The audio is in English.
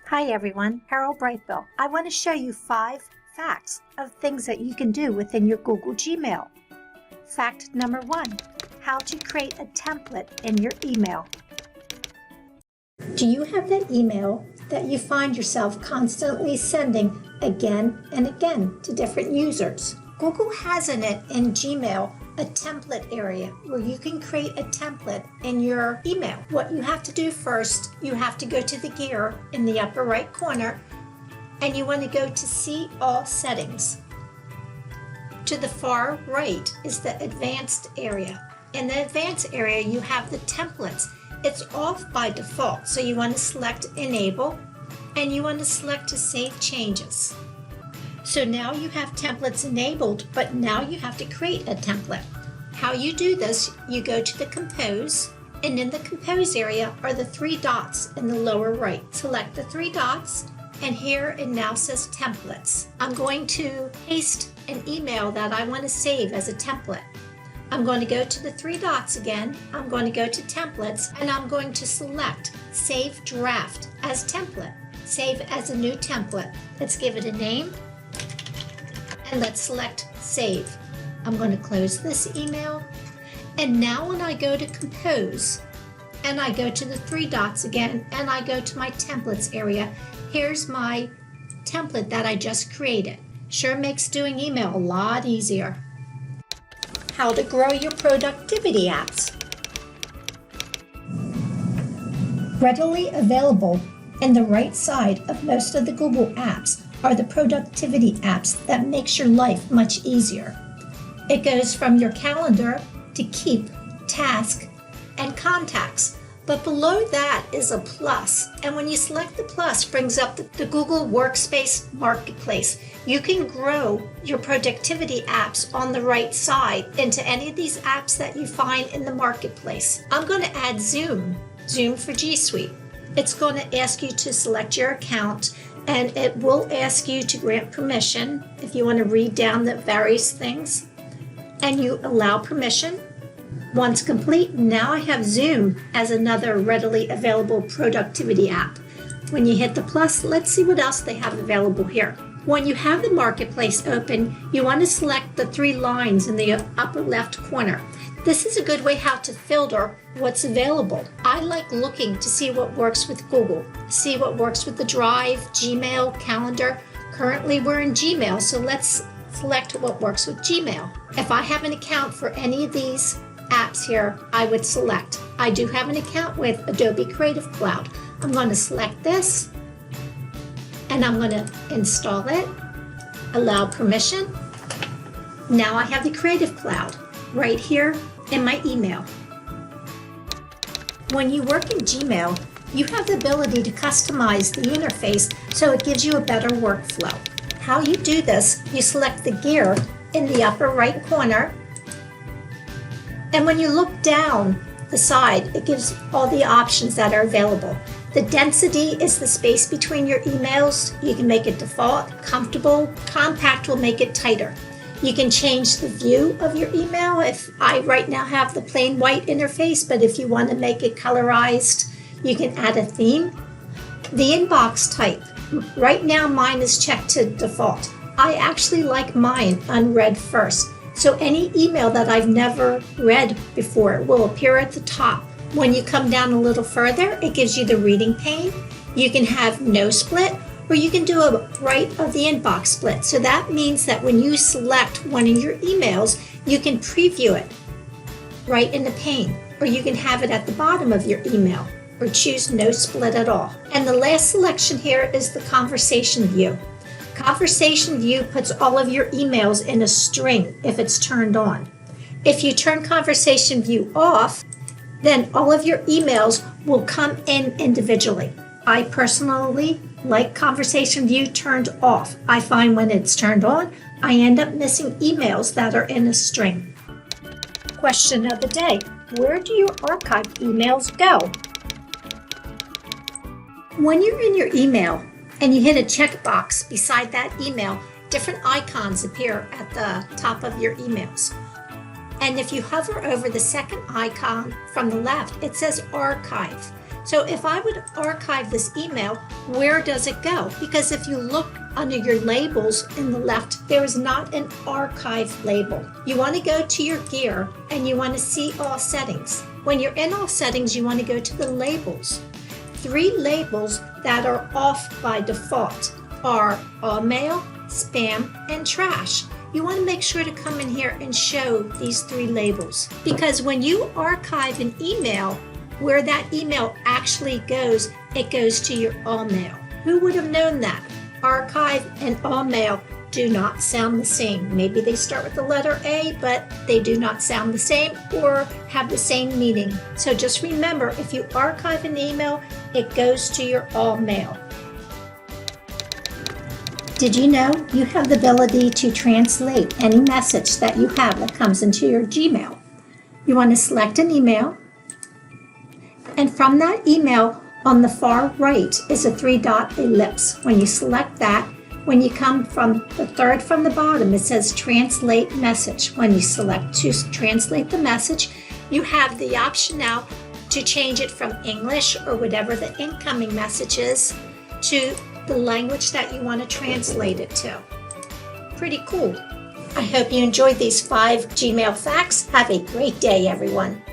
Hi everyone, Carol Brightbill. I want to show you 5 facts of things that you can do within your Google Gmail. Fact number 1, how to create a template in your email. Do you have that email that you find yourself constantly sending again and again to different users? Google has in Gmail a template area where you can create a template in your email. What you have to do first, you have to go to the gear in the upper right corner and you want to go to See All Settings. To the far right is the Advanced area. In the Advanced area you have the templates. It's off by default, so you want to select Enable and you want to select to save changes. So now you have templates enabled, but now you have to create a template. How you do this, you go to the Compose, and in the Compose area are the 3 dots in the lower right. Select the 3 dots, and here it now says Templates. I'm going to paste an email that I want to save as a template. I'm going to go to the 3 dots again, I'm going to go to Templates, and I'm going to select Save Draft as Template. Save as a new template. Let's give it a name. And let's select Save. I'm going to close this email. And now when I go to Compose, and I go to the 3 dots again, and I go to my Templates area, here's my template that I just created. Sure makes doing email a lot easier. How to grow your productivity apps. Readily available in the right side of most of the Google apps are the productivity apps that makes your life much easier. It goes from your calendar to Keep, Task, and Contacts. But below that is a plus. And when you select the plus, brings up the Google Workspace Marketplace. You can grow your productivity apps on the right side into any of these apps that you find in the marketplace. I'm going to add Zoom for G Suite. It's going to ask you to select your account, and it will ask you to grant permission if you want to read down the various things, and you allow permission. Once complete, now I have Zoom as another readily available productivity app. When you hit the plus, let's see what else they have available here. When you have the marketplace open, you want to select the 3 lines in the upper left corner. This is a good way how to filter what's available. I like looking to see what works with Google, see what works with the Drive, Gmail, Calendar. Currently we're in Gmail, so let's select what works with Gmail. If I have an account for any of these apps here, I would select. I do have an account with Adobe Creative Cloud. I'm going to select this, and I'm going to install it, allow permission. Now I have the Creative Cloud right here in my email. When you work in Gmail, you have the ability to customize the interface so it gives you a better workflow. How you do this, you select the gear in the upper right corner, and when you look down the side, it gives all the options that are available. The density is the space between your emails. You can make it default, comfortable, compact will make it tighter. You can change the view of your email. If I right now have the plain white interface, but if you want to make it colorized, you can add a theme. The inbox type. Right now mine is checked to default. I actually like mine unread first. So any email that I've never read before will appear at the top. When you come down a little further, it gives you the reading pane. You can have no split, or you can do a right of the inbox split. So that means that when you select one of your emails, you can preview it right in the pane, or you can have it at the bottom of your email, or choose no split at all. And the last selection here is the conversation view. Conversation view puts all of your emails in a string if it's turned on. If you turn conversation view off, then all of your emails will come in individually. I personally like conversation view turned off. I find when it's turned on, I end up missing emails that are in a string. Question of the day: where do your archived emails go? When you're in your email and you hit a checkbox beside that email, different icons appear at the top of your emails. And if you hover over the second icon from the left, it says Archive. So if I would archive this email, where does it go? Because if you look under your labels in the left, there is not an archive label. You want to go to your gear and you want to see all settings. When you're in all settings, you want to go to the labels. 3 labels that are off by default are all mail, spam, and trash. You want to make sure to come in here and show these 3 labels, because when you archive an email, where that email actually goes, it goes to your all mail. Who would have known that? Archive and all mail do not sound the same. Maybe they start with the letter A, but they do not sound the same or have the same meaning. So just remember, if you archive an email, it goes to your all mail. Did you know you have the ability to translate any message that you have that comes into your Gmail? You want to select an email, and from that email on the far right is a 3-dot ellipse. When you select that, when you come from the third from the bottom, it says translate message. When you select to translate the message, you have the option now to change it from English or whatever the incoming message is to the language that you want to translate it to. Pretty cool. I hope you enjoyed these 5 Gmail facts. Have a great day, everyone.